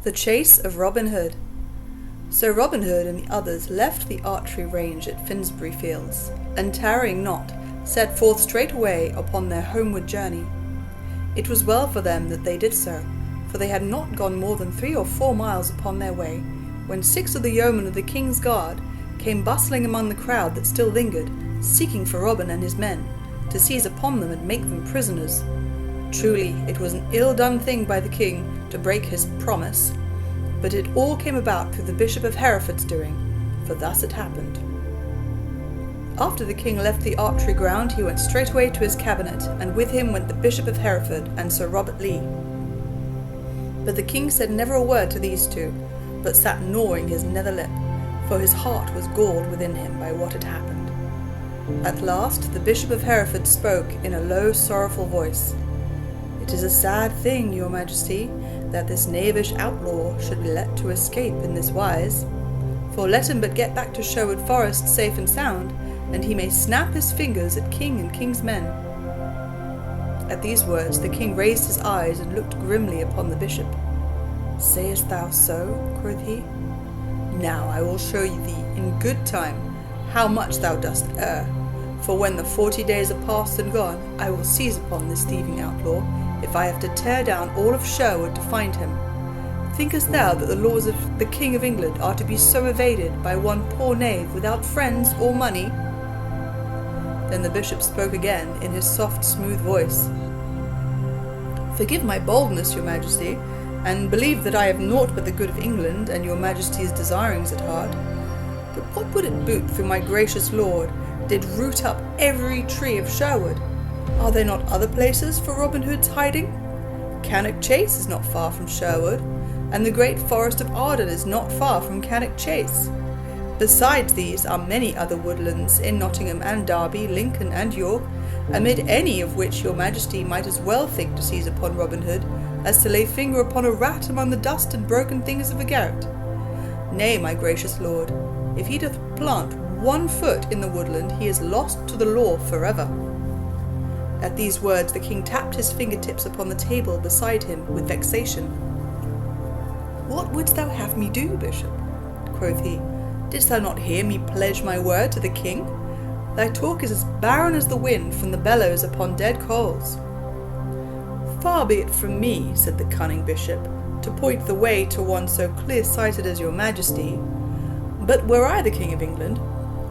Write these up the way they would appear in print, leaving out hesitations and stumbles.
The chase of Robin Hood. So Robin Hood and the others left the archery range at Finsbury Fields, and tarrying not, set forth straightway upon their homeward journey. It was well for them that they did so, for they had not gone more than 3 or 4 miles upon their way, when 6 of the yeomen of the King's Guard came bustling among the crowd that still lingered, seeking for Robin and his men, to seize upon them and make them prisoners. Truly, it was an ill-done thing by the king to break his promise, but it all came about through the Bishop of Hereford's doing, for thus it happened. After the king left the archery ground, he went straightway to his cabinet, and with him went the Bishop of Hereford and Sir Robert Lee. But the king said never a word to these two, but sat gnawing his nether lip, for his heart was galled within him by what had happened. At last the Bishop of Hereford spoke in a low, sorrowful voice. "It is a sad thing, your Majesty, that this knavish outlaw should be let to escape in this wise. For let him but get back to Sherwood Forest safe and sound, and he may snap his fingers at king and king's men." At these words the king raised his eyes and looked grimly upon the bishop. "Sayest thou so?" quoth he. "Now I will show thee in good time how much thou dost err. For when the 40 days are past and gone, I will seize upon this thieving outlaw, if I have to tear down all of Sherwood to find him. Thinkest thou that the laws of the King of England are to be so evaded by one poor knave without friends or money?" Then the bishop spoke again in his soft, smooth voice. "Forgive my boldness, your Majesty, and believe that I have naught but the good of England and your Majesty's desirings at heart. But what would it boot through my gracious lord did root up every tree of Sherwood? Are there not other places for Robin Hood's hiding? Cannock Chase is not far from Sherwood, and the great forest of Arden is not far from Cannock Chase. Besides these are many other woodlands in Nottingham and Derby, Lincoln and York, amid any of which your Majesty might as well think to seize upon Robin Hood as to lay finger upon a rat among the dust and broken things of a garret. Nay, my gracious lord, if he doth plant 1 foot in the woodland, he is lost to the law forever." At these words the king tapped his fingertips upon the table beside him with vexation. "What wouldst thou have me do, bishop?" quoth he. "Didst thou not hear me pledge my word to the king? Thy talk is as barren as the wind from the bellows upon dead coals." "Far be it from me," said the cunning bishop, "to point the way to one so clear-sighted as your Majesty. But were I the King of England,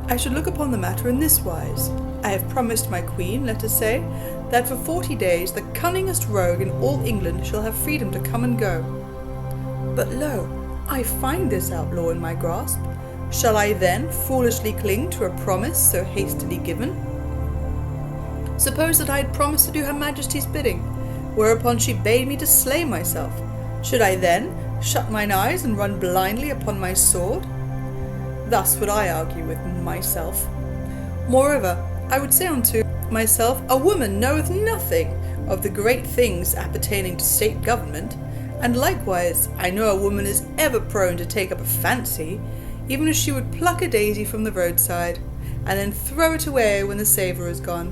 I should look upon the matter in this wise. I have promised my queen, let us say, that for 40 days the cunningest rogue in all England shall have freedom to come and go. But lo, I find this outlaw in my grasp. Shall I then foolishly cling to a promise so hastily given? Suppose that I had promised to do her Majesty's bidding, whereupon she bade me to slay myself. Should I then shut mine eyes and run blindly upon my sword? Thus would I argue with myself. Moreover, I would say unto myself, a woman knoweth nothing of the great things appertaining to state government, and likewise I know a woman is ever prone to take up a fancy, even as she would pluck a daisy from the roadside, and then throw it away when the savour is gone.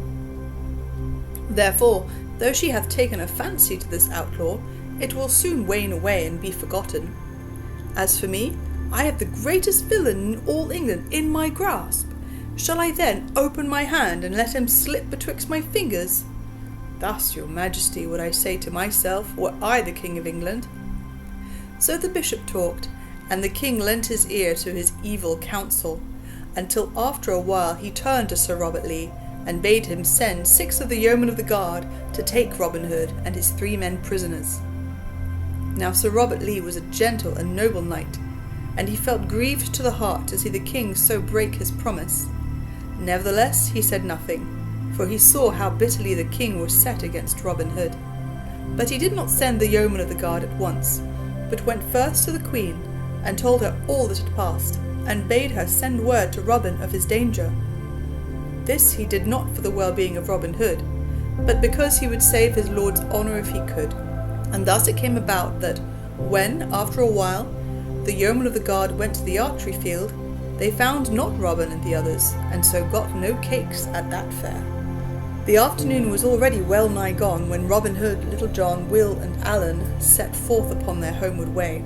Therefore, though she hath taken a fancy to this outlaw, it will soon wane away and be forgotten. As for me, I have the greatest villain in all England in my grasp. Shall I then open my hand and let him slip betwixt my fingers? Thus, your Majesty, would I say to myself, were I the King of England." So the bishop talked, and the king lent his ear to his evil counsel, until after a while he turned to Sir Robert Lee, and bade him send 6 of the yeomen of the guard to take Robin Hood and his 3 men prisoners. Now Sir Robert Lee was a gentle and noble knight, and he felt grieved to the heart to see the king so break his promise. Nevertheless he said nothing, for he saw how bitterly the king was set against Robin Hood. But he did not send the yeomen of the guard at once, but went first to the queen, and told her all that had passed, and bade her send word to Robin of his danger. This he did not for the well-being of Robin Hood, but because he would save his lord's honour if he could. And thus it came about that, when, after a while, the yeomen of the guard went to the archery field, they found not Robin and the others, and so got no cakes at that fair. The afternoon was already well nigh gone when Robin Hood, Little John, Will, and Allen set forth upon their homeward way.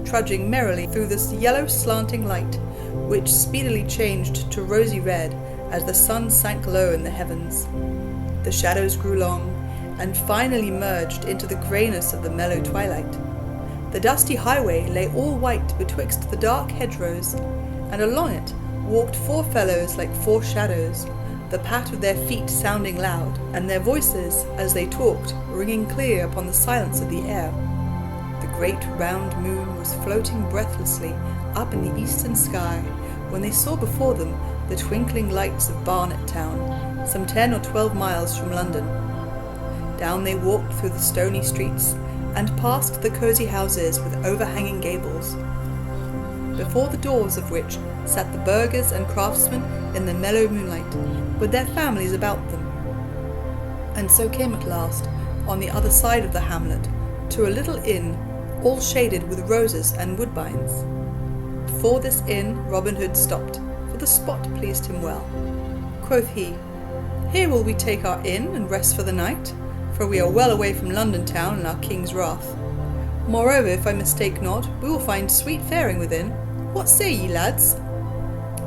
trudging merrily through this yellow slanting light, which speedily changed to rosy red as the sun sank low in the heavens. The shadows grew long, and finally merged into the greyness of the mellow twilight. The dusty highway lay all white betwixt the dark hedgerows, and along it walked four fellows like four shadows, the pat of their feet sounding loud, and their voices, as they talked, ringing clear upon the silence of the air. The great round moon was floating breathlessly up in the eastern sky when they saw before them the twinkling lights of Barnet town, some 10 or 12 miles from London. Down they walked through the stony streets, and past the cosy houses with overhanging gables, before the doors of which sat the burghers and craftsmen in the mellow moonlight, with their families about them, and so came at last, on the other side of the hamlet, to a little inn, all shaded with roses and woodbines. Before this inn Robin Hood stopped, for the spot pleased him well. Quoth he, "Here will we take our inn and rest for the night, for we are well away from London town and our king's wrath. Moreover, if I mistake not, we will find sweet faring within. What say ye, lads?"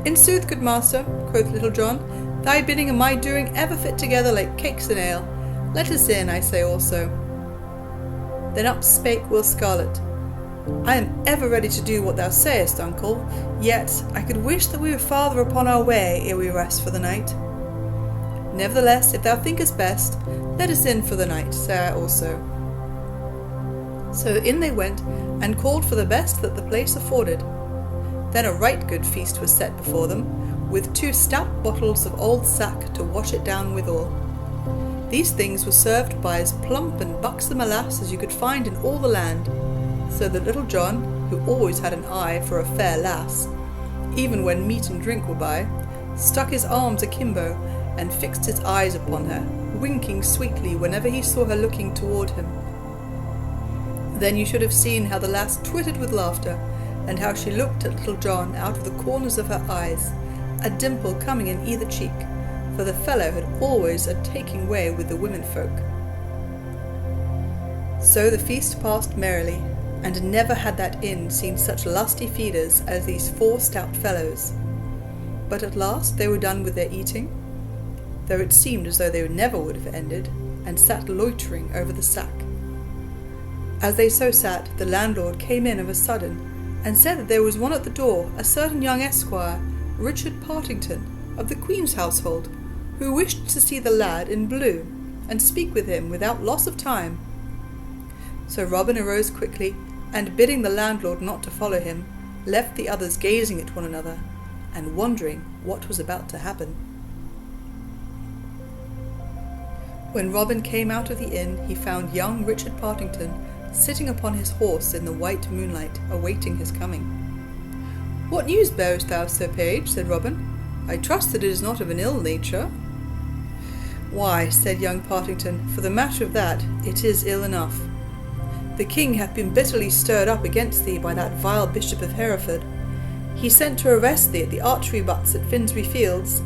"In sooth, good master," quoth Little John, "thy bidding and my doing ever fit together like cakes and ale. Let us in, I say also." Then up spake Will Scarlet, "I am ever ready to do what thou sayest, uncle, yet I could wish that we were farther upon our way ere we rest for the night. Nevertheless, if thou thinkest best, let us in for the night, say I also." So in they went, and called for the best that the place afforded. Then a right good feast was set before them, with 2 stout bottles of old sack to wash it down withal. These things were served by as plump and buxom a lass as you could find in all the land, so that Little John, who always had an eye for a fair lass, even when meat and drink were by, stuck his arms akimbo and fixed his eyes upon her, winking sweetly whenever he saw her looking toward him. Then you should have seen how the lass twittered with laughter, and how she looked at Little John out of the corners of her eyes, a dimple coming in either cheek, for the fellow had always a taking way with the women folk. So the feast passed merrily, and never had that inn seen such lusty feeders as these 4 stout fellows. But at last they were done with their eating, though it seemed as though they never would have ended, and sat loitering over the sack. As they so sat, the landlord came in of a sudden, and said that there was one at the door, a certain young esquire, Richard Partington, of the Queen's household, who wished to see the lad in blue, and speak with him without loss of time. So Robin arose quickly, and bidding the landlord not to follow him, left the others gazing at one another, and wondering what was about to happen. When Robin came out of the inn, he found young Richard Partington sitting upon his horse in the white moonlight, awaiting his coming. "What news bearest thou, Sir Page?" said Robin. "I trust that it is not of an ill nature." "Why," said young Partington, "for the matter of that, it is ill enough. The king hath been bitterly stirred up against thee by that vile Bishop of Hereford. He sent to arrest thee at the archery butts at Finsbury Fields,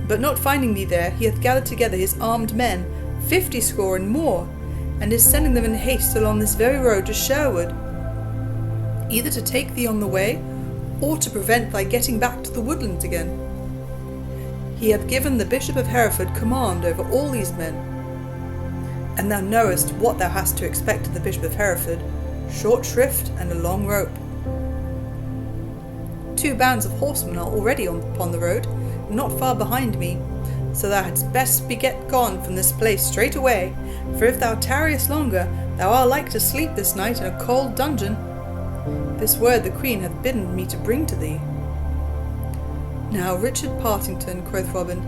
but not finding thee there, he hath gathered together his armed men, 50 score and more, and is sending them in haste along this very road to Sherwood, either to take thee on the way, or to prevent thy getting back to the woodlands again. He hath given the Bishop of Hereford command over all these men, and thou knowest what thou hast to expect of the Bishop of Hereford, short shrift and a long rope. 2 bands of horsemen are already upon the road, not far behind me, so thou hadst best be get gone from this place straight away, for if thou tarriest longer, thou art like to sleep this night in a cold dungeon. This word the Queen hath bidden me to bring to thee." "Now, Richard Partington," quoth Robin,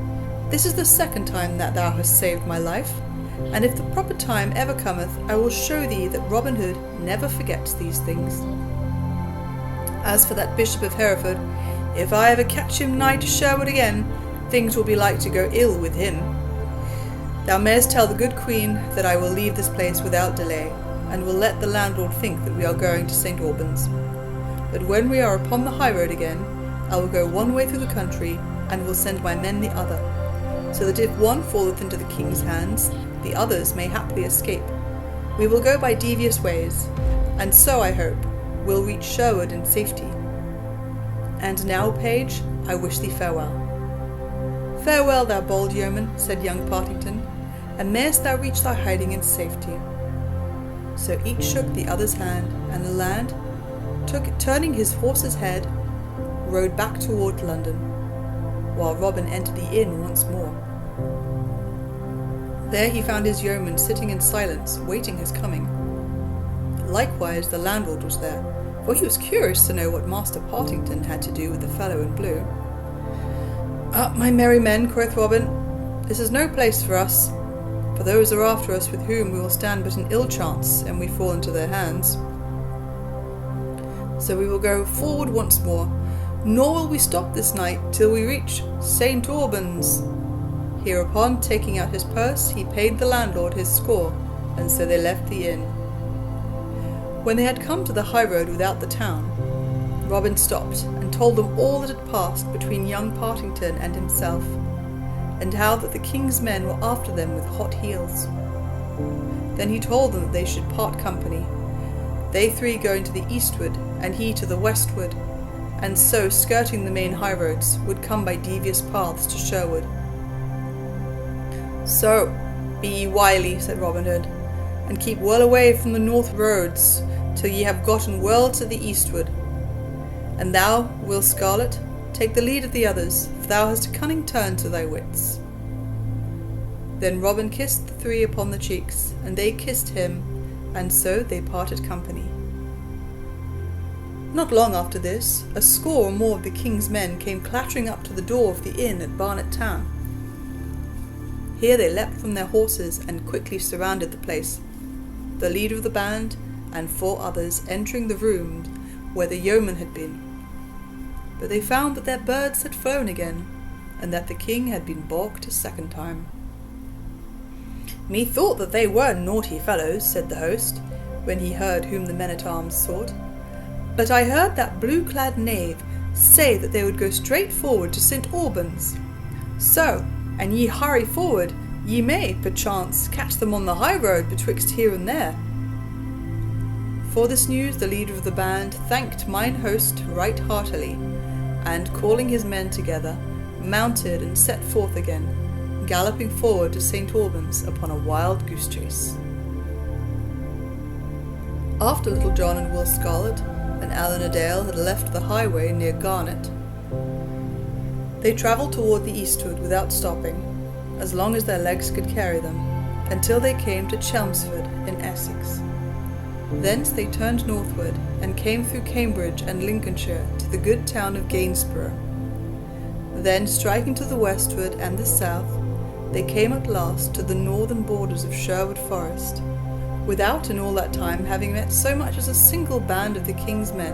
"this is the 2nd time that thou hast saved my life, and if the proper time ever cometh, I will show thee that Robin Hood never forgets these things. As for that Bishop of Hereford, if I ever catch him nigh to Sherwood again, things will be like to go ill with him. Thou mayest tell the good Queen that I will leave this place without delay, and will let the landlord think that we are going to St. Albans. But when we are upon the high road again, I will go one way through the country, and will send my men the other, so that if one falleth into the king's hands, the others may haply escape. We will go by devious ways, and so, I hope, we'll reach Sherwood in safety. And now, page, I wish thee farewell." "Farewell, thou bold yeoman," said young Partington, "and mayst thou reach thy hiding in safety." So each shook the other's hand, and the lad, turning his horse's head, rode back toward London, while Robin entered the inn once more. There he found his yeoman sitting in silence, waiting his coming. Likewise the landlord was there, for he was curious to know what Master Partington had to do with the fellow in blue. "Up, my merry men," quoth Robin, "this is no place for us, for those are after us with whom we will stand but an ill chance, and we fall into their hands. So we will go forward once more, nor will we stop this night till we reach St. Albans." Hereupon, taking out his purse, he paid the landlord his score, and so they left the inn. When they had come to the high road without the town, Robin stopped and told them all that had passed between young Partington and himself, and how that the king's men were after them with hot heels. Then he told them that they should part company, they three going to the eastward, and he to the westward, and so, skirting the main high roads, would come by devious paths to Sherwood. "So, be ye wily," said Robin Hood, "and keep well away from the north roads, till ye have gotten well to the eastward. And thou, Will Scarlet, take the lead of the others, for thou hast a cunning turn to thy wits." Then Robin kissed the three upon the cheeks, and they kissed him, and so they parted company. Not long after this, a score or more of the king's men came clattering up to the door of the inn at Barnet Town. Here they leapt from their horses and quickly surrounded the place, the leader of the band and 4 others entering the room where the yeoman had been. But they found that their birds had flown again, and that the king had been balked a second time. "Methought that they were naughty fellows," said the host, when he heard whom the men-at-arms sought. "But I heard that blue-clad knave say that they would go straight forward to St. Albans. So, an ye hurry forward, ye may, perchance, catch them on the high road betwixt here and there." For this news the leader of the band thanked mine host right heartily, and, calling his men together, mounted and set forth again, galloping forward to St. Albans upon a wild goose chase. After Little John and Will Scarlet and Allan a Dale had left the highway near Garnet, they travelled toward the eastward without stopping, as long as their legs could carry them, until they came to Chelmsford in Essex. Thence they turned northward, and came through Cambridge and Lincolnshire to the good town of Gainsborough. Then, striking to the westward and the south, they came at last to the northern borders of Sherwood Forest, without in all that time having met so much as a single band of the king's men.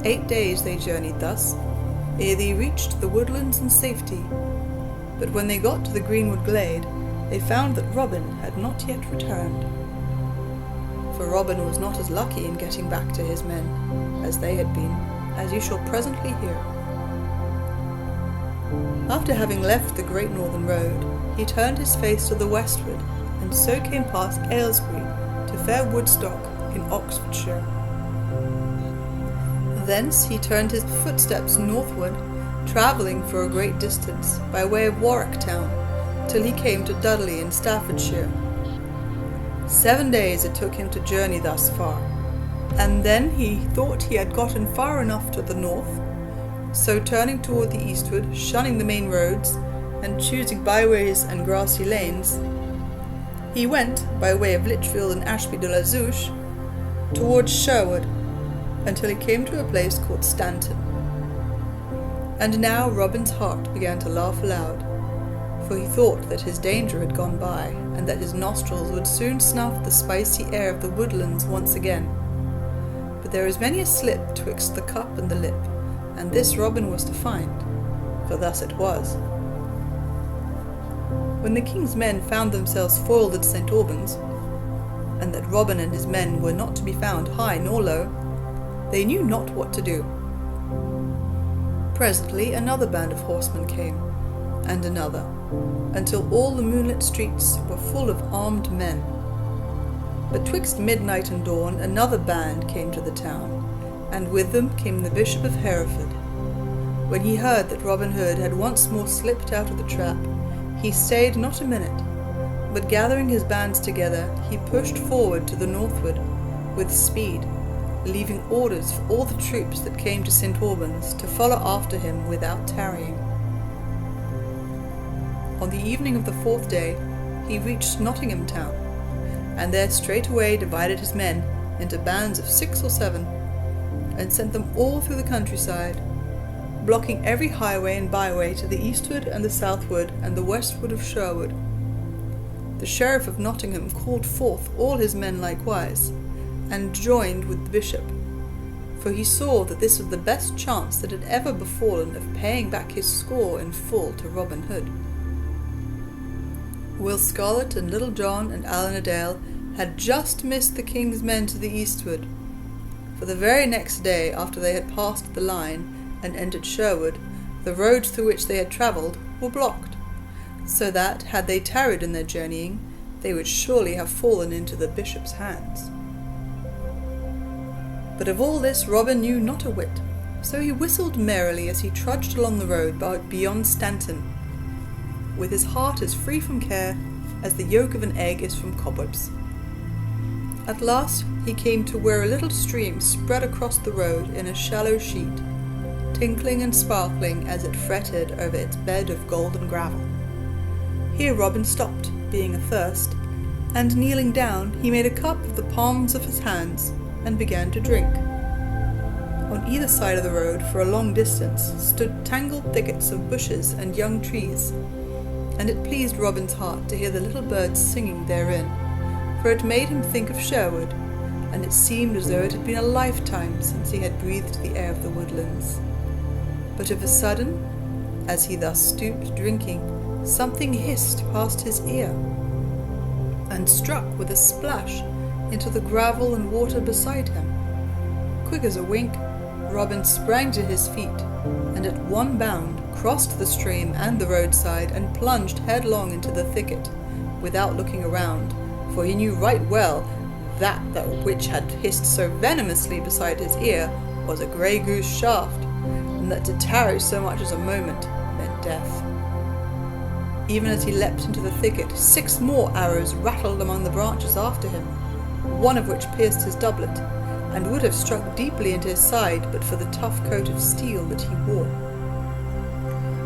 8 days they journeyed thus, ere they reached the woodlands in safety. But when they got to the greenwood glade, they found that Robin had not yet returned. For Robin was not as lucky in getting back to his men as they had been, as you shall presently hear. After having left the great northern road, he turned his face to the westward, and so came past Aylesbury to fair Woodstock in Oxfordshire. Thence he turned his footsteps northward, travelling for a great distance by way of Warwick town, till he came to Dudley in Staffordshire. 7 days it took him to journey thus far, and then he thought he had gotten far enough to the north, so turning toward the eastward, shunning the main roads, and choosing byways and grassy lanes, he went, by way of Lichfield and Ashby de la Zouche, towards Sherwood, until he came to a place called Stanton. And now Robin's heart began to laugh aloud, for he thought that his danger had gone by, and that his nostrils would soon snuff the spicy air of the woodlands once again. But there is many a slip twixt the cup and the lip, and this Robin was to find, for thus it was. When the king's men found themselves foiled at St. Albans, and that Robin and his men were not to be found high nor low, they knew not what to do. Presently another band of horsemen came, and another, until all the moonlit streets were full of armed men. But twixt midnight and dawn another band came to the town, and with them came the Bishop of Hereford. When he heard that Robin Hood had once more slipped out of the trap, he stayed not a minute, but gathering his bands together, he pushed forward to the northward with speed, leaving orders for all the troops that came to St. Albans to follow after him without tarrying. On the evening of the 4th day, he reached Nottingham town, and there straightway divided his men into bands of 6 or 7, and sent them all through the countryside, blocking every highway and byway to the eastward and the southward and the westward of Sherwood. The Sheriff of Nottingham called forth all his men likewise, and joined with the bishop, for he saw that this was the best chance that had ever befallen of paying back his score in full to Robin Hood. Will Scarlet and Little John and Allen a Dale had just missed the king's men to the eastward, for the very next day after they had passed the line and entered Sherwood, the roads through which they had travelled were blocked, so that, had they tarried in their journeying, they would surely have fallen into the bishop's hands. But of all this Robin knew not a whit, so he whistled merrily as he trudged along the road beyond Stanton, with his heart as free from care as the yolk of an egg is from cobwebs. At last he came to where a little stream spread across the road in a shallow sheet, tinkling and sparkling as it fretted over its bed of golden gravel. Here Robin stopped, being athirst, and kneeling down he made a cup of the palms of his hands and began to drink. On either side of the road for a long distance stood tangled thickets of bushes and young trees, and it pleased Robin's heart to hear the little birds singing therein, for it made him think of Sherwood, and it seemed as though it had been a lifetime since he had breathed the air of the woodlands. But of a sudden, as he thus stooped drinking, something hissed past his ear, and struck with a splash into the gravel and water beside him. Quick as a wink, Robin sprang to his feet, and at one bound crossed the stream and the roadside, and plunged headlong into the thicket, without looking around, for he knew right well that which had hissed so venomously beside his ear was a grey goose shaft, and that to tarry so much as a moment meant death. Even as he leapt into the thicket, 6 more arrows rattled among the branches after him, one of which pierced his doublet, and would have struck deeply into his side but for the tough coat of steel that he wore.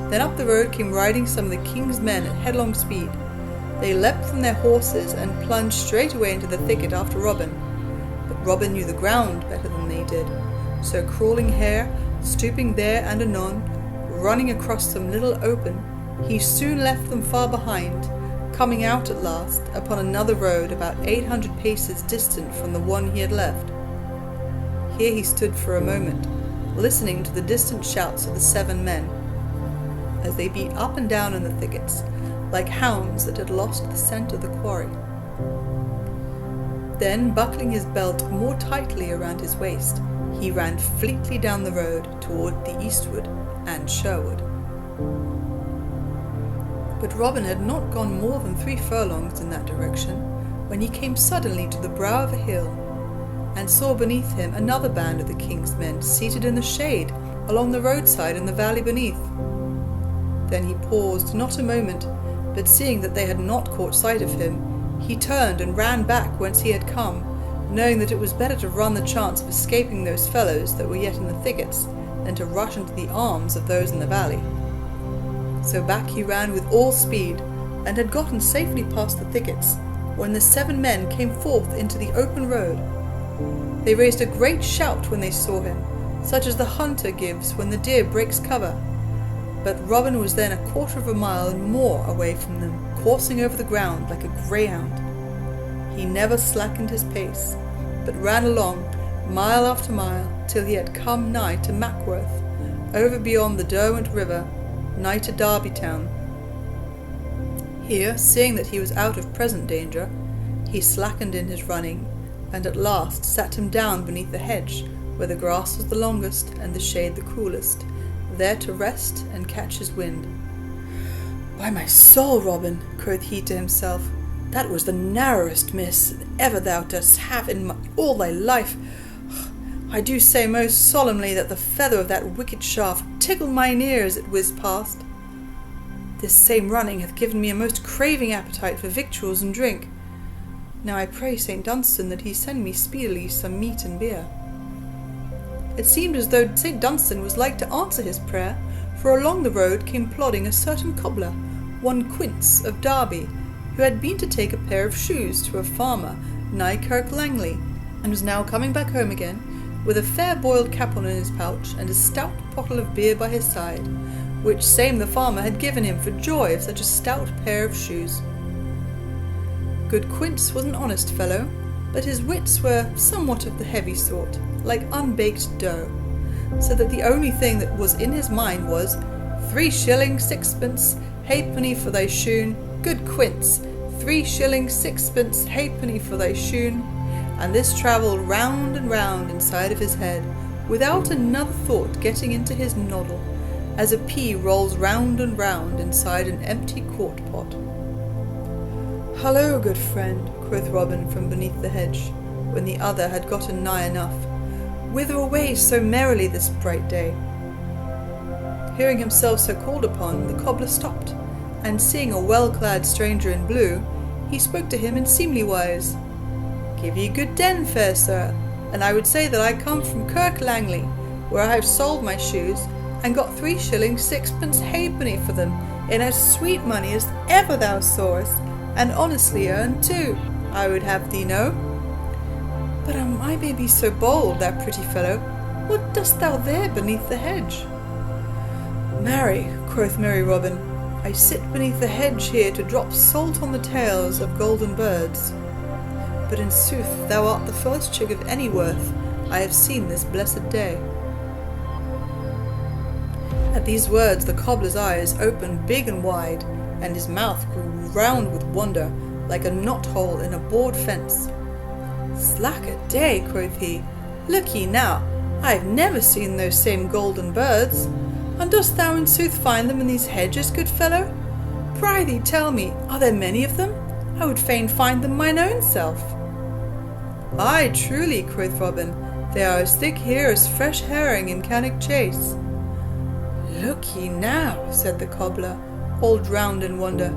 Then up the road came riding some of the king's men at headlong speed. They leapt from their horses and plunged straight away into the thicket after Robin. But Robin knew the ground better than they did, so crawling here, stooping there and anon, running across some little open, he soon left them far behind, coming out at last upon another road about 800 paces distant from the one he had left. Here he stood for a moment, listening to the distant shouts of the 7 men, as they beat up and down in the thickets, like hounds that had lost the scent of the quarry. Then, buckling his belt more tightly around his waist, he ran fleetly down the road toward the eastward and Sherwood. But Robin had not gone more than 3 furlongs in that direction, when he came suddenly to the brow of a hill, and saw beneath him another band of the king's men seated in the shade along the roadside in the valley beneath. Then he paused not a moment, but seeing that they had not caught sight of him, he turned and ran back whence he had come, knowing that it was better to run the chance of escaping those fellows that were yet in the thickets than to rush into the arms of those in the valley. So back he ran with all speed, and had gotten safely past the thickets, when the 7 men came forth into the open road. They raised a great shout when they saw him, such as the hunter gives when the deer breaks cover. But Robin was then 1/4 mile and more away from them, coursing over the ground like a greyhound. He never slackened his pace, but ran along, mile after mile, till he had come nigh to Mackworth, over beyond the Derwent River, nigh to Derby town. Here, seeing that he was out of present danger, he slackened in his running, and at last sat him down beneath the hedge, where the grass was the longest and the shade the coolest, there to rest and catch his wind. "By my soul, Robin," quoth he to himself, That was the narrowest miss that ever thou dost have in all thy life. I do say most solemnly that the feather of that wicked shaft tickled mine ear as it whizzed past. This same running hath given me a most craving appetite for victuals and drink. Now I pray St. Dunstan that he send me speedily some meat and beer. It seemed as though St. Dunstan was like to answer his prayer, for along the road came plodding a certain cobbler, one Quince of Derby, who had been to take a pair of shoes to a farmer nigh Kirk Langley, and was now coming back home again, with a fair boiled capon in his pouch, and a stout bottle of beer by his side, which same the farmer had given him for joy of such a stout pair of shoes. Good Quince was an honest fellow, but his wits were somewhat of the heavy sort, like unbaked dough, so that the only thing that was in his mind was 3 shillings 6pence halfpenny for thy shoon, good Quince, 3 shillings 6pence halfpenny for thy shoon, and this travelled round and round inside of his head, without another thought getting into his noddle, as a pea rolls round and round inside an empty quart pot. "Hallo, good friend," quoth Robin from beneath the hedge, when the other had gotten nigh enough. "Whither away so merrily this bright day?" Hearing himself so called upon, the cobbler stopped, and seeing a well-clad stranger in blue, he spoke to him in seemly wise. "Give ye good den, fair sir, and I would say that I come from Kirk Langley, where I have sold my shoes, and got 3 shillings 6pence halfpenny for them, in as sweet money as ever thou sawest, and honestly earned too, I would have thee know. But I may be so bold, thou pretty fellow, what dost thou there beneath the hedge?" "Marry," quoth merry Robin, "I sit beneath the hedge here to drop salt on the tails of golden birds. But in sooth thou art the first chick of any worth I have seen this blessed day." At these words the cobbler's eyes opened big and wide, and his mouth grew round with wonder, like a knot-hole in a board fence. "Slack a day," quoth he, "look ye now, I have never seen those same golden birds. And dost thou in sooth find them in these hedges, good fellow? Prithee tell me, are there many of them? I would fain find them mine own self." "Ay, truly," quoth Robin, "they are as thick here as fresh herring in Cannock Chase." "Look ye now," said the cobbler, all drowned in wonder,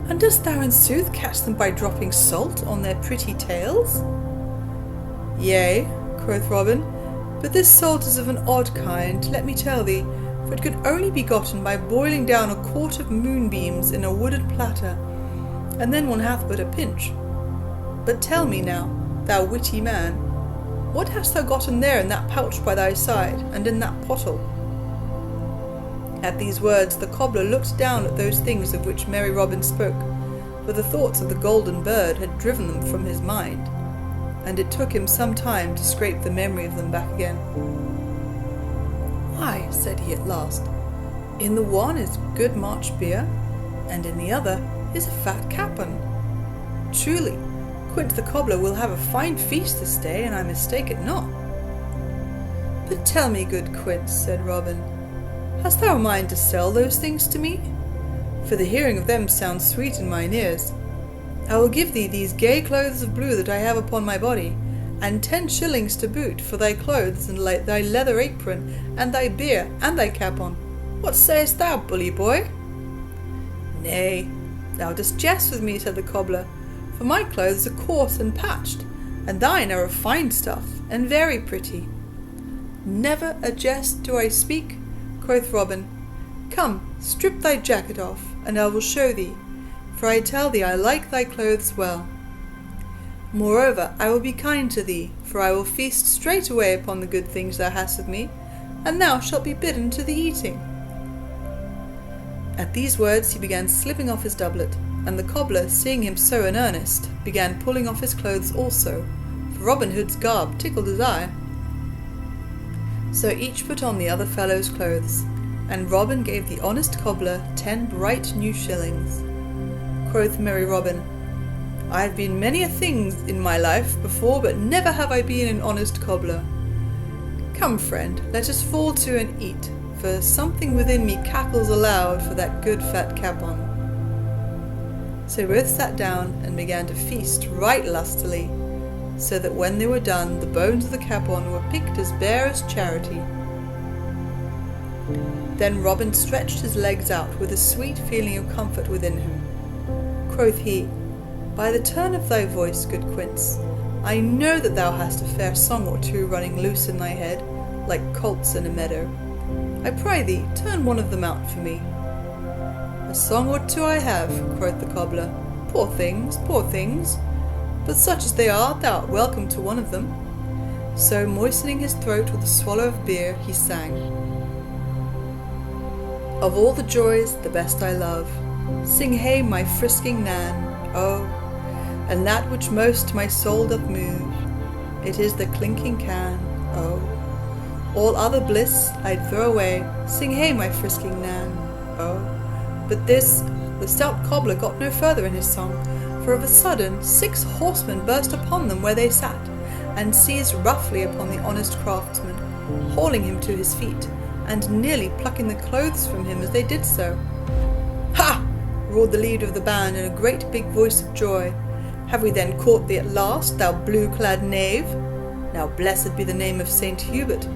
"and dost thou in sooth catch them by dropping salt on their pretty tails?" "Yea," quoth Robin, "but this salt is of an odd kind, let me tell thee, for it could only be gotten by boiling down a quart of moonbeams in a wooden platter, and then one hath but a pinch. But tell me now, thou witty man, what hast thou gotten there in that pouch by thy side, and in that pottle?" At these words the cobbler looked down at those things of which merry Robin spoke, for the thoughts of the golden bird had driven them from his mind, and it took him some time to scrape the memory of them back again. "Why," said he at last, "in the one is good March beer, and in the other is a fat capon. Truly, Quince the cobbler will have a fine feast this day, and I mistake it not." "But tell me, good Quince," said Robin, "hast thou a mind to sell those things to me? For the hearing of them sounds sweet in mine ears. I will give thee these gay clothes of blue that I have upon my body, and 10 shillings to boot for thy clothes and thy leather apron, and thy beer, and thy capon. What sayest thou, bully boy?" "Nay, thou dost jest with me," said the cobbler, "for my clothes are coarse and patched, and thine are of fine stuff, and very pretty." "Never a jest do I speak," quoth Robin. "Come, strip thy jacket off, and I will show thee, for I tell thee I like thy clothes well. Moreover, I will be kind to thee, for I will feast straightway upon the good things thou hast of me, and thou shalt be bidden to the eating." At these words he began slipping off his doublet, and the cobbler, seeing him so in earnest, began pulling off his clothes also, for Robin Hood's garb tickled his eye. So each put on the other fellow's clothes, and Robin gave the honest cobbler 10 bright new shillings. Quoth merry Robin, "I have been many a thing in my life before, but never have I been an honest cobbler. Come, friend, let us fall to and eat, for something within me cackles aloud for that good fat capon." So both sat down and began to feast right lustily, so that when they were done, the bones of the capon were picked as bare as charity. Then Robin stretched his legs out with a sweet feeling of comfort within him. Quoth he, By the turn of thy voice, good Quince, I know that thou hast a fair song or two running loose in thy head, like colts in a meadow. I pray thee, turn one of them out for me. A song or two I have, quoth the cobbler. Poor things, but such as they are, thou art welcome to one of them. So, moistening his throat with a swallow of beer, he sang. Of all the joys, the best I love, sing hey, my frisking Nan, oh, and that which most my soul doth move, it is the clinking can, oh. All other bliss I'd throw away, sing hey, my frisking Nan, oh. But this, the stout cobbler got no further in his song, for of a sudden 6 horsemen burst upon them where they sat, and seized roughly upon the honest craftsman, hauling him to his feet, and nearly plucking the clothes from him as they did so. Ha! Roared the leader of the band in a great big voice of joy. Have we then caught thee at last, thou blue-clad knave? Now blessed be the name of Saint Hubert,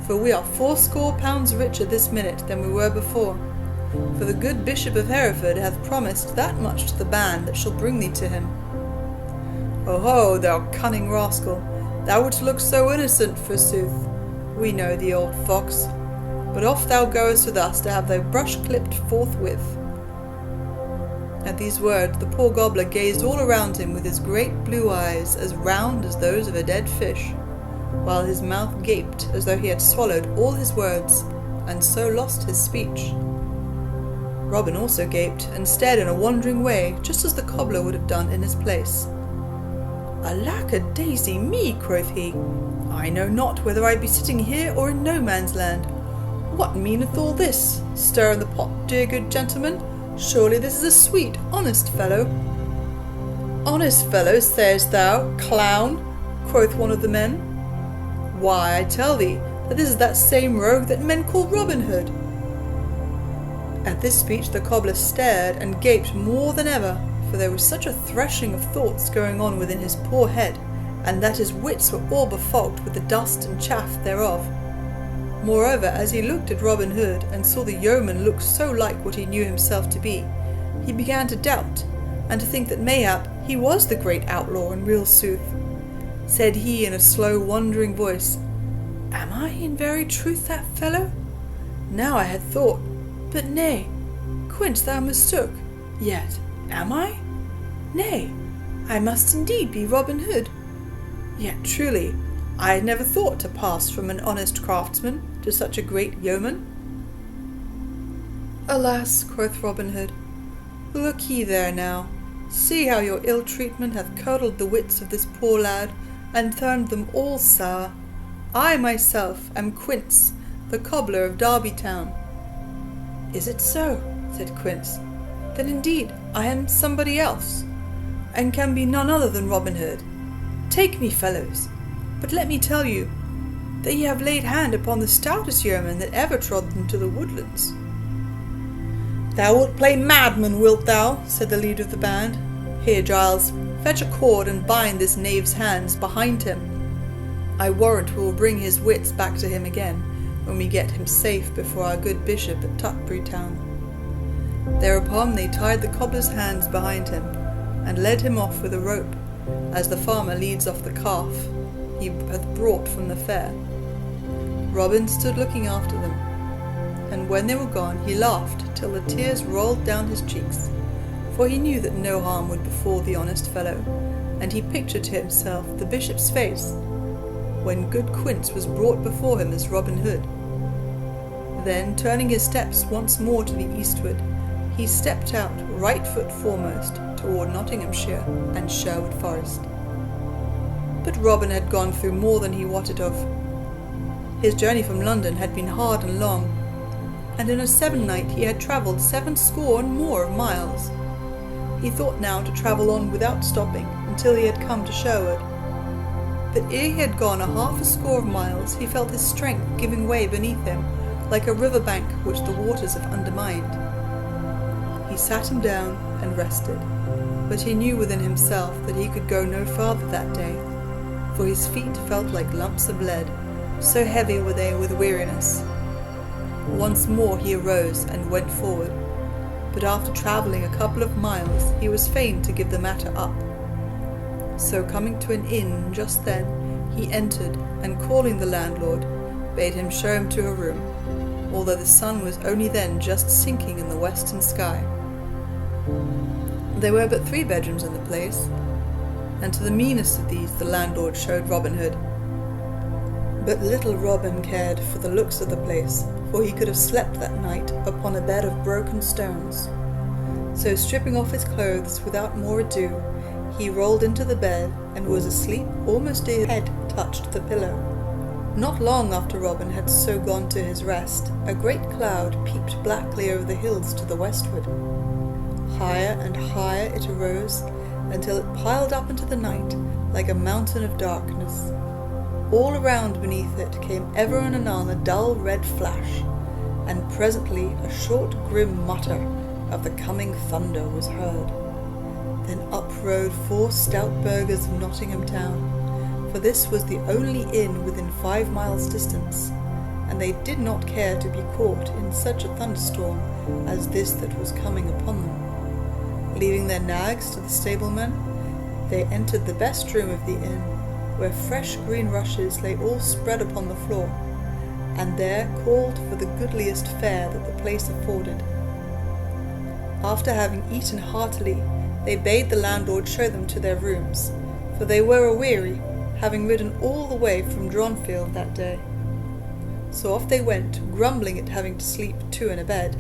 for we are 80 pounds richer this minute than we were before. For the good Bishop of Hereford hath promised that much to the band that shall bring thee to him. Oho, thou cunning rascal, thou wouldst look so innocent, forsooth. We know thee, old fox. But off thou goest with us to have thy brush clipped forthwith. At these words the poor gobbler gazed all around him with his great blue eyes as round as those of a dead fish, while his mouth gaped as though he had swallowed all his words, and so lost his speech. Robin also gaped, and stared in a wandering way, just as the cobbler would have done in his place. Alack-a-daisy me, quoth he, I know not whether I be sitting here or in no man's land. What meaneth all this? Stir in the pot, dear good gentleman. Surely this is a sweet, honest fellow. Honest fellow, sayest thou, clown? Quoth one of the men. Why, I tell thee that this is that same rogue that men call Robin Hood. At this speech the cobbler stared and gaped more than ever, for there was such a threshing of thoughts going on within his poor head, and that his wits were all befogged with the dust and chaff thereof. Moreover, as he looked at Robin Hood, and saw the yeoman look so like what he knew himself to be, he began to doubt, and to think that mayhap he was the great outlaw in real sooth. Said he in a slow, wandering voice, Am I in very truth that fellow? Now I had thought, but nay, Quince, thou mistook. Yet, am I? Nay, I must indeed be Robin Hood. Yet truly, I had never thought to pass from an honest craftsman to such a great yeoman. Alas, quoth Robin Hood, look ye there now. See how your ill treatment hath curdled the wits of this poor lad, and turned them all sour. I myself am Quince, the cobbler of Derby town. Is it so? Said Quince. Then indeed I am somebody else, and can be none other than Robin Hood. Take me, fellows, but let me tell you that ye have laid hand upon the stoutest yeoman that ever trod into the woodlands. Thou wilt play madman, wilt thou? Said the leader of the band. Here, Giles, fetch a cord and bind this knave's hands behind him. I warrant we will bring his wits back to him again when we get him safe before our good bishop at Tutbury town. Thereupon they tied the cobbler's hands behind him, and led him off with a rope, as the farmer leads off the calf he hath brought from the fair. Robin stood looking after them, and when they were gone he laughed till the tears rolled down his cheeks, for he knew that no harm would befall the honest fellow, and he pictured to himself the bishop's face when good Quince was brought before him as Robin Hood. Then, turning his steps once more to the eastward, he stepped out right foot foremost toward Nottinghamshire and Sherwood Forest. But Robin had gone through more than he wotted of. His journey from London had been hard and long, and in a 7-night he had travelled 70 and more of miles. He thought now to travel on without stopping until he had come to Sherwood. But ere he had gone 60 of miles, he felt his strength giving way beneath him, like a river bank which the waters have undermined. He sat him down and rested. but he knew within himself that he could go no farther that day, for his feet felt like lumps of lead, so heavy were they with weariness. Once more he arose and went forward, but after travelling a couple of miles he was fain to give the matter up. So coming to an inn just then, he entered, and calling the landlord, bade him show him to a room, although the sun was only then just sinking in the western sky. There were but 3 bedrooms in the place, and to the meanest of these the landlord showed Robin Hood. But little Robin cared for the looks of the place, for he could have slept that night upon a bed of broken stones. So stripping off his clothes without more ado, he rolled into the bed and was asleep almost till his head touched the pillow. Not long after Robin had so gone to his rest, a great cloud peeped blackly over the hills to the westward. Higher and higher it arose, until it piled up into the night like a mountain of darkness. All around beneath it came ever and anon a dull red flash, and presently a short grim mutter of the coming thunder was heard. Then up rode 4 stout burghers of Nottingham town, for this was the only inn within 5 miles distance, and they did not care to be caught in such a thunderstorm as this that was coming upon them. Leaving their nags to the stablemen, they entered the best room of the inn, where fresh green rushes lay all spread upon the floor, and there called for the goodliest fare that the place afforded. After having eaten heartily, they bade the landlord show them to their rooms, for they were aweary, having ridden all the way from Dronfield that day. So off they went, grumbling at having to sleep 2 in a bed,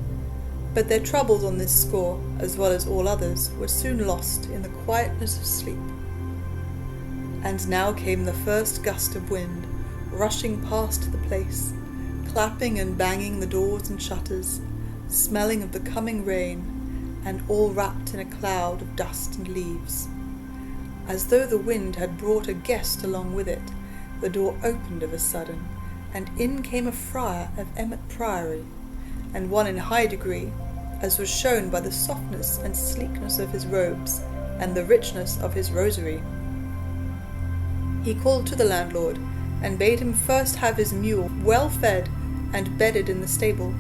but their troubles on this score, as well as all others, were soon lost in the quietness of sleep. And now came the first gust of wind, rushing past the place, clapping and banging the doors and shutters, smelling of the coming rain, and all wrapped in a cloud of dust and leaves. As though the wind had brought a guest along with it, the door opened of a sudden, and in came a friar of Emmet Priory, and one in high degree, as was shown by the softness and sleekness of his robes, and the richness of his rosary. He called to the landlord, and bade him first have his mule well fed and bedded in the stable,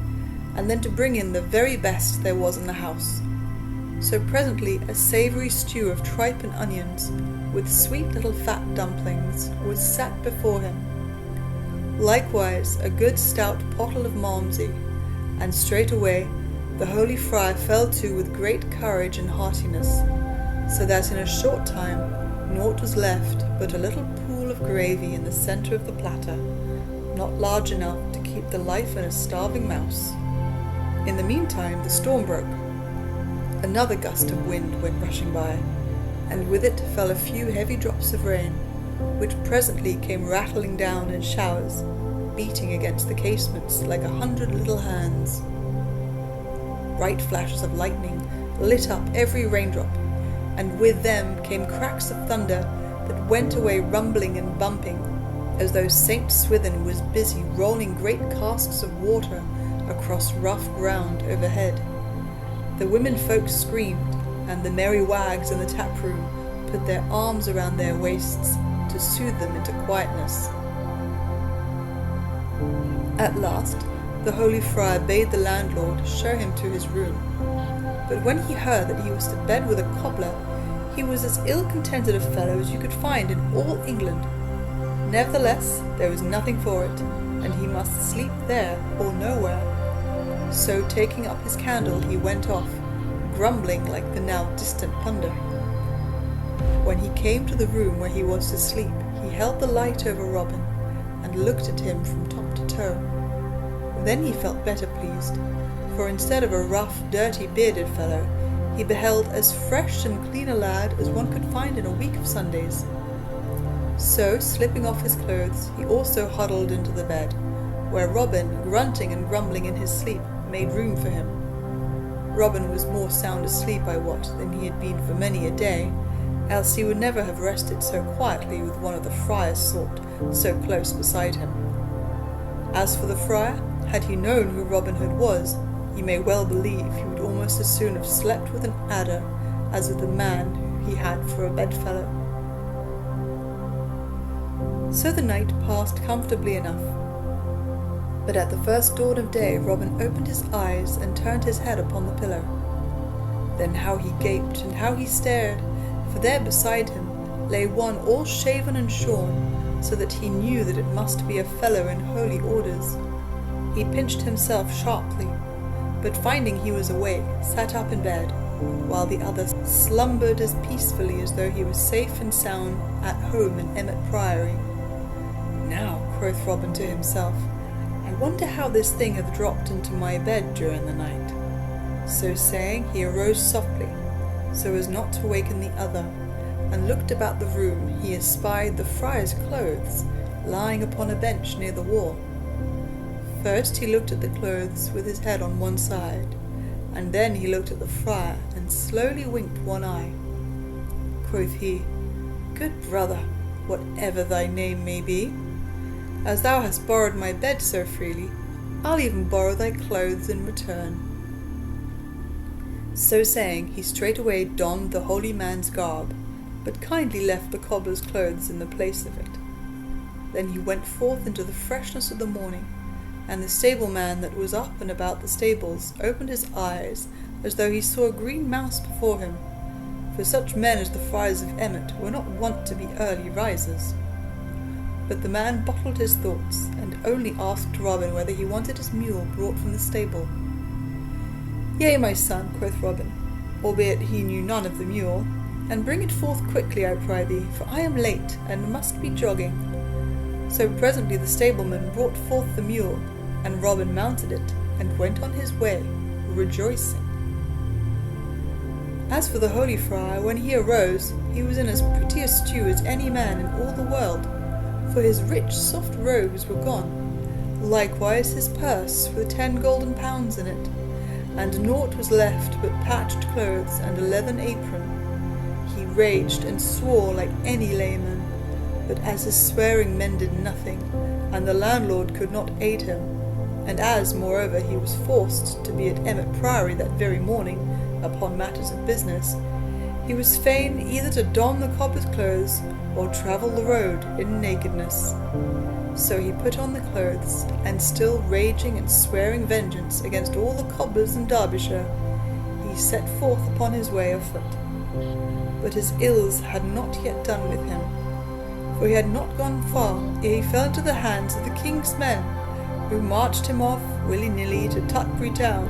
and then to bring in the very best there was in the house. So presently a savoury stew of tripe and onions, with sweet little fat dumplings, was set before him. Likewise a good stout pottle of malmsey, and straightway the holy friar fell to with great courage and heartiness, so that in a short time naught was left but a little pool of gravy in the centre of the platter, not large enough to keep the life in a starving mouse. In the meantime the storm broke. Another gust of wind went rushing by, and with it fell a few heavy drops of rain, which presently came rattling down in showers, beating against the casements like 100 little hands. Bright flashes of lightning lit up every raindrop, and with them came cracks of thunder that went away rumbling and bumping, as though Saint Swithin was busy rolling great casks of water across rough ground overhead. The women folks screamed, and the merry wags in the tap-room put their arms around their waists to soothe them into quietness. At last, the holy friar bade the landlord show him to his room, but when he heard that he was to bed with a cobbler, he was as ill-contented a fellow as you could find in all England. Nevertheless, there was nothing for it, and he must sleep there or nowhere. So taking up his candle he went off, grumbling like the now distant thunder. When he came to the room where he was to sleep, he held the light over Robin, and looked at him from top to toe. Then he felt better pleased, for instead of a rough, dirty, bearded fellow, he beheld as fresh and clean a lad as one could find in a week of Sundays. So, slipping off his clothes, he also huddled into the bed, where Robin, grunting and grumbling in his sleep, made room for him. Robin was more sound asleep, I wot, than he had been for many a day, else he would never have rested so quietly with one of the friar's sort so close beside him. As for the friar, had he known who Robin Hood was, you may well believe he would almost as soon have slept with an adder as with the man he had for a bedfellow. So the night passed comfortably enough. But at the first dawn of day Robin opened his eyes and turned his head upon the pillow. Then how he gaped and how he stared, for there beside him lay one all shaven and shorn, so that he knew that it must be a fellow in holy orders. He pinched himself sharply, but finding he was awake, sat up in bed, while the other slumbered as peacefully as though he was safe and sound at home in Emmet Priory. Now, quoth Robin to himself, I wonder how this thing hath dropped into my bed during the night. So saying, he arose softly, so as not to waken the other, and looked about the room. He espied the friar's clothes lying upon a bench near the wall. First he looked at the clothes with his head on one side, and then he looked at the friar, and slowly winked one eye. Quoth he, Good brother, whatever thy name may be, as thou hast borrowed my bed so freely, I'll even borrow thy clothes in return. So saying, he straightway donned the holy man's garb, but kindly left the cobbler's clothes in the place of it. Then he went forth into the freshness of the morning, and the stableman that was up and about the stables opened his eyes as though he saw a green mouse before him, for such men as the friars of Emmet were not wont to be early risers. But the man bottled his thoughts, and only asked Robin whether he wanted his mule brought from the stable. Yea, my son, quoth Robin, albeit he knew none of the mule, and bring it forth quickly, I pry thee, for I am late, and must be jogging. So presently the stableman brought forth the mule, and Robin mounted it, and went on his way, rejoicing. As for the holy friar, when he arose, he was in as pretty a stew as any man in all the world, for his rich soft robes were gone, likewise his purse with 10 golden pounds in it, and naught was left but patched clothes and a leathern apron. He raged and swore like any layman, but as his swearing mended nothing, and the landlord could not aid him, and as, moreover, he was forced to be at Emmet Priory that very morning upon matters of business, he was fain either to don the cobbler's clothes or travel the road in nakedness. So he put on the clothes, and still raging and swearing vengeance against all the cobblers in Derbyshire, he set forth upon his way afoot. But his ills had not yet done with him, for he had not gone far ere he fell into the hands of the king's men, who marched him off willy-nilly to Tutbury town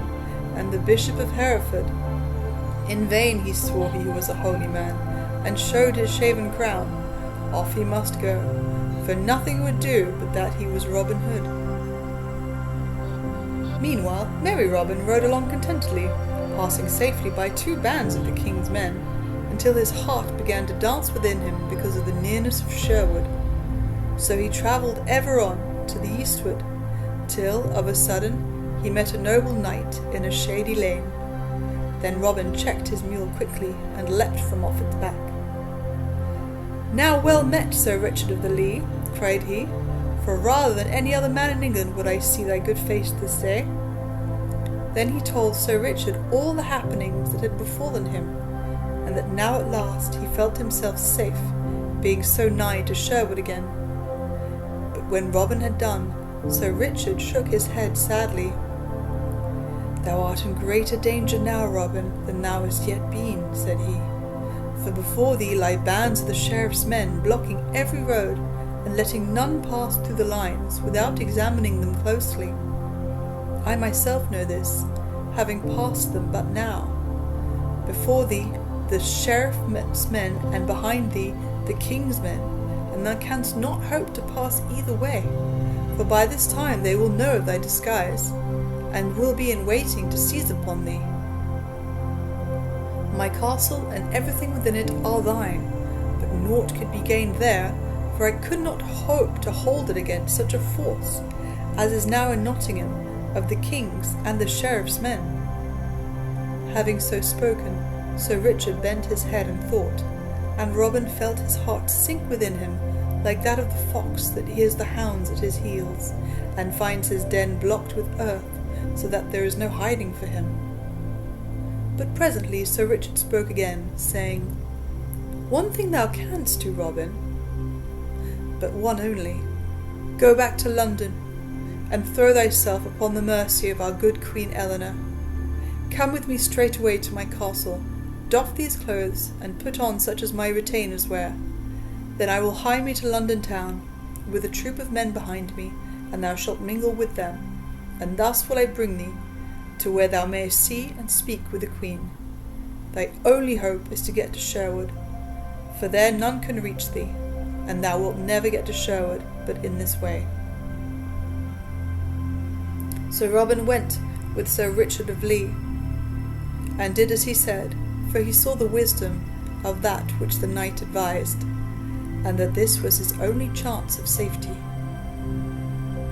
and the Bishop of Hereford. In vain he swore he was a holy man, and showed his shaven crown. Off he must go, for nothing would do but that he was Robin Hood. Meanwhile, merry Robin rode along contentedly, passing safely by 2 bands of the king's men, until his heart began to dance within him because of the nearness of Sherwood. So he travelled ever on to the eastward, till, of a sudden, he met a noble knight in a shady lane. Then Robin checked his mule quickly, and leapt from off its back. Now well met, Sir Richard of the Lee, cried he, for rather than any other man in England would I see thy good face this day. Then he told Sir Richard all the happenings that had befallen him, and that now at last he felt himself safe, being so nigh to Sherwood again. But when Robin had done, Sir Richard shook his head sadly. Thou art in greater danger now, Robin, than thou hast yet been, said he, for before thee lie bands of the sheriff's men blocking every road, and letting none pass through the lines without examining them closely. I myself know this, having passed them but now. Before thee the sheriff's men, and behind thee the king's men, and thou canst not hope to pass either way, for by this time they will know of thy disguise, and will be in waiting to seize upon thee. My castle and everything within it are thine, but naught could be gained there, for I could not hope to hold it against such a force as is now in Nottingham of the king's and the sheriff's men. Having so spoken, Sir Richard bent his head and thought, and Robin felt his heart sink within him like that of the fox that hears the hounds at his heels, and finds his den blocked with earth, so that there is no hiding for him. But presently Sir Richard spoke again, saying, One thing thou canst do, Robin, but one only. Go back to London, and throw thyself upon the mercy of our good Queen Eleanor. Come with me straightway to my castle, doff these clothes, and put on such as my retainers wear. Then I will hie me to London town, with a troop of men behind me, and thou shalt mingle with them, and thus will I bring thee to where thou mayest see and speak with the Queen. Thy only hope is to get to Sherwood, for there none can reach thee, and thou wilt never get to Sherwood but in this way. So Robin went with Sir Richard of Lee, and did as he said, for he saw the wisdom of that which the knight advised, and that this was his only chance of safety.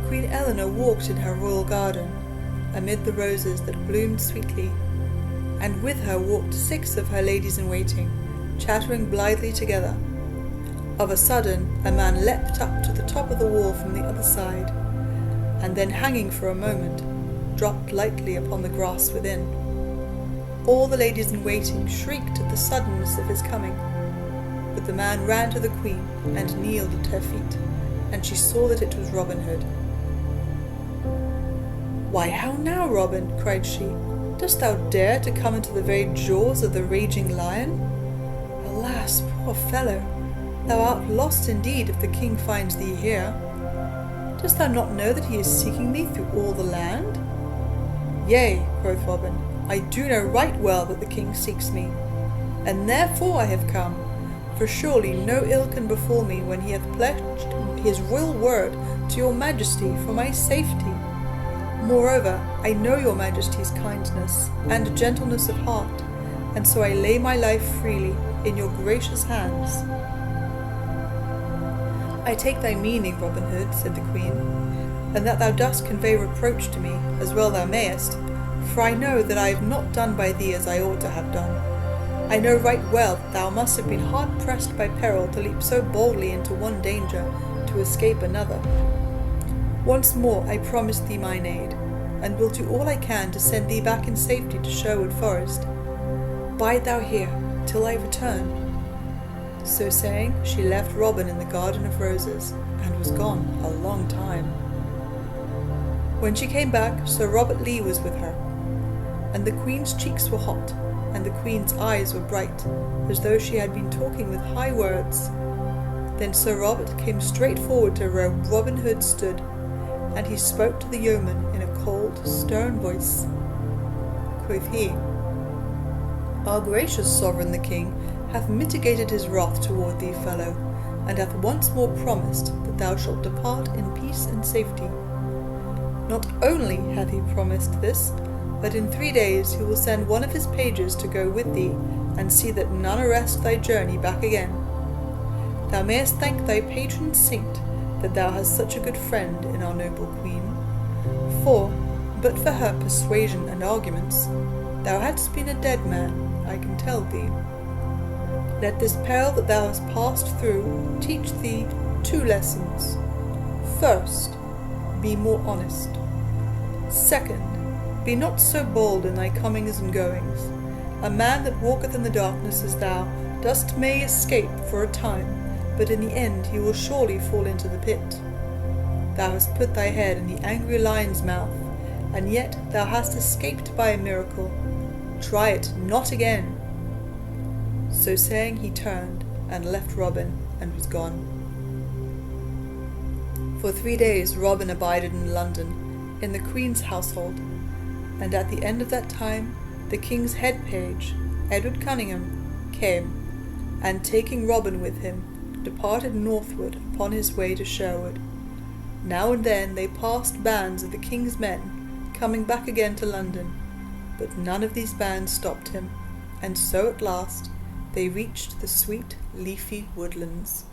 Queen Eleanor walked in her royal garden, amid the roses that bloomed sweetly, and with her walked 6 of her ladies-in-waiting, chattering blithely together. Of a sudden a man leapt up to the top of the wall from the other side, and then hanging for a moment, dropped lightly upon the grass within. All the ladies-in-waiting shrieked at the suddenness of his coming, but the man ran to the Queen and kneeled at her feet, and she saw that it was Robin Hood. "Why, how now, Robin?" cried she. "Dost thou dare to come into the very jaws of the raging lion? Alas, poor fellow, thou art lost indeed if the king finds thee here. Dost thou not know that he is seeking thee through all the land?" "Yea," quoth Robin, "I do know right well that the king seeks me, and therefore I have come, for surely no ill can befall me when he hath pledged his royal word to your majesty for my safety. Moreover, I know your majesty's kindness and gentleness of heart, and so I lay my life freely in your gracious hands." "I take thy meaning, Robin Hood," said the Queen, "and that thou dost convey reproach to me, as well thou mayest, for I know that I have not done by thee as I ought to have done. I know right well that thou must have been hard pressed by peril to leap so boldly into one danger to escape another. Once more I promise thee mine aid, and will do all I can to send thee back in safety to Sherwood Forest. Bide thou here till I return." So saying, she left Robin in the garden of roses, and was gone a long time. When she came back, Sir Robert Lee was with her, and the Queen's cheeks were hot, and the Queen's eyes were bright, as though she had been talking with high words. Then Sir Robert came straight forward to where Robin Hood stood, and he spoke to the yeoman in a cold, stern voice. Quoth he, "Our gracious sovereign the king hath mitigated his wrath toward thee, fellow, and hath once more promised that thou shalt depart in peace and safety. Not only hath he promised this, but in 3 days he will send one of his pages to go with thee, and see that none arrest thy journey back again. Thou mayest thank thy patron saint that thou hast such a good friend in our noble Queen, for, but for her persuasion and arguments, thou hadst been a dead man, I can tell thee. Let this peril that thou hast passed through teach thee 2 lessons. First, be more honest. Second, be not so bold in thy comings and goings. A man that walketh in the darkness as thou dost may escape for a time, but in the end he will surely fall into the pit. Thou hast put thy head in the angry lion's mouth, and yet thou hast escaped by a miracle. Try it not again." So saying, he turned and left Robin and was gone. For 3 days Robin abided in London, in the Queen's household, and at the end of that time the King's head page, Edward Cunningham, came, and taking Robin with him, departed northward upon his way to Sherwood. Now and then they passed bands of the King's men, coming back again to London, but none of these bands stopped him, and so at last they reached the sweet leafy woodlands.